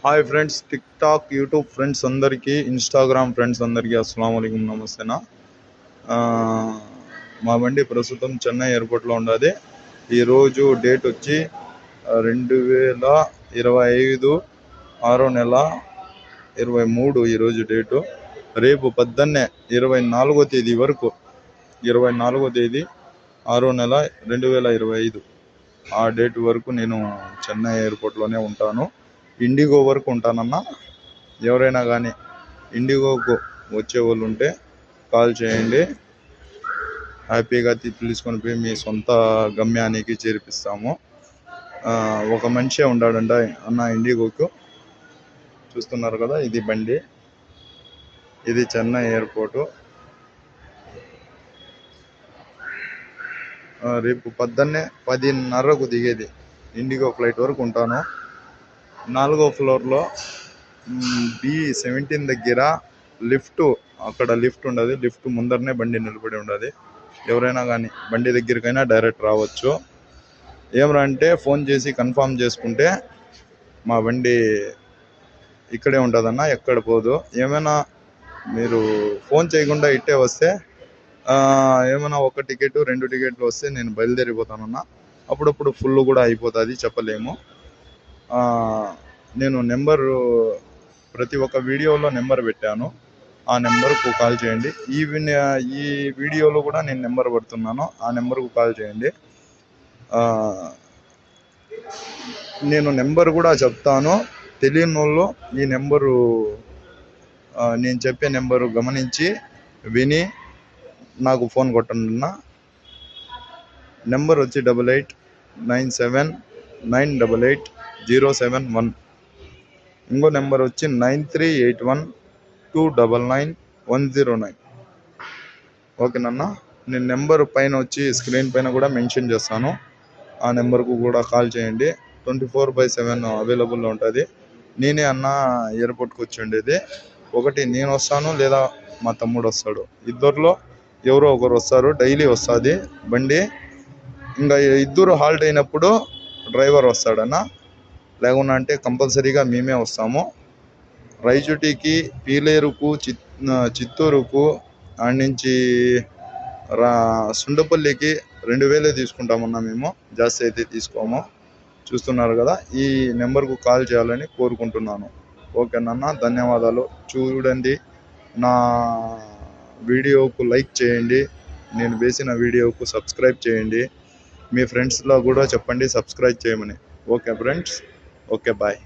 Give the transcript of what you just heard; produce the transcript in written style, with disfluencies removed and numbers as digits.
Hi friends, tick talk YouTube friends అందరికీ, Instagram friends అందరికీ అస్సలాము అలైకుం, నమస్తేనా. మా బండి ప్రస్తుతం చెన్నై ఎయిర్పోర్ట్లో ఉన్నది. ఈరోజు డేట్ వచ్చి 2025 6వ నెల 23 ఈరోజు డేటు. రేపు పొద్దున్నే 24వ తేదీ వరకు 24వ తేదీ 6వ నెల 2025 ఆ డేట్ వరకు నేను చెన్నై ఎయిర్పోర్ట్లోనే ఉంటాను. ఇండిగో వరకు ఉంటానన్నా. ఎవరైనా కానీ ఇండిగోకు వచ్చే వాళ్ళు ఉంటే కాల్ చేయండి. హ్యాపీగా తీసుకొని పోయి మీ సొంత గమ్యానికి చేర్పిస్తాము. ఒక మనిషే ఉన్నాడంట అన్న ఇండిగోకు. చూస్తున్నారు కదా, ఇది బండి, ఇది చెన్నై ఎయిర్పోర్టు. రేపు పొద్దున్నే 10:30కు దిగేది. ఇండిగో ఫ్లైట్ వరకు ఉంటాను. 4వ ఫ్లోర్లో B17 దగ్గర లిఫ్ట్, అక్కడ లిఫ్ట్ ఉండదు. లిఫ్ట్ ముందరనే బండి నిలబడి ఉండదు. ఎవరైనా కానీ బండి దగ్గరికైనా డైరెక్ట్ రావచ్చు. ఏమరా అంటే ఫోన్ చేసి కన్ఫామ్ చేసుకుంటే మా బండి ఇక్కడే ఉంటుందన్న, ఎక్కడ పోదు. ఏమైనా మీరు ఫోన్ చేయకుండా ఇట్టే వస్తే ఏమైనా ఒక టికెట్ 2 టికెట్లు వస్తే నేను బయలుదేరిపోతానన్నా. అప్పుడప్పుడు ఫుల్ కూడా అయిపోతుంది, చెప్పలేము. నేను నెంబరు ప్రతి ఒక్క వీడియోలో నెంబర్ పెట్టాను. ఆ నెంబర్కు కాల్ చేయండి. ఈ వీడియోలో కూడా నేను నెంబర్ పెడుతున్నాను, ఆ నెంబర్కు కాల్ చేయండి. నేను నెంబర్ కూడా చెప్తాను. తెలియని వాళ్ళు ఈ నెంబరు, నేను చెప్పే నెంబరు గమనించి విని నాకు ఫోన్ కొట్టండి అన్న. నెంబర్ వచ్చి 8897988071. ఇంకో నెంబర్ వచ్చి 9381299109. ఓకేనన్నా. నేను నెంబర్ పైన వచ్చి స్క్రీన్ పైన కూడా మెన్షన్ చేస్తాను. ఆ నెంబర్కు కూడా కాల్ చేయండి. 24/7 అవైలబుల్లో ఉంటుంది. నేనే అన్న ఎయిర్పోర్ట్కి వచ్చి ఉండేది. ఒకటి నేను వస్తాను, లేదా మా తమ్ముడు వస్తాడు. ఇద్దరిలో ఎవరో ఒకరు వస్తారు. డైలీ వస్తుంది బండి. ఇంకా ఇద్దరు హాల్ట్ అయినప్పుడు డ్రైవర్ వస్తాడన్న. లేకుండా అంటే కంపల్సరీగా మేమే వస్తాము. రైచుటికి, పీలేరుకు, చిత్తూరుకు, ఆడ నుంచి సుండపల్లికి 2000 తీసుకుంటామన్నా. మేము జాస్తి అయితే తీసుకోము. చూస్తున్నారు కదా, ఈ నెంబర్కు కాల్ చేయాలని కోరుకుంటున్నాను. ఓకేనన్నా, ధన్యవాదాలు. చూడండి, నా వీడియోకు లైక్ చేయండి, నేను వేసిన వీడియోకు సబ్స్క్రైబ్ చేయండి. మీ ఫ్రెండ్స్లో కూడా చెప్పండి సబ్స్క్రైబ్ చేయమని. Okay friends, okay, bye.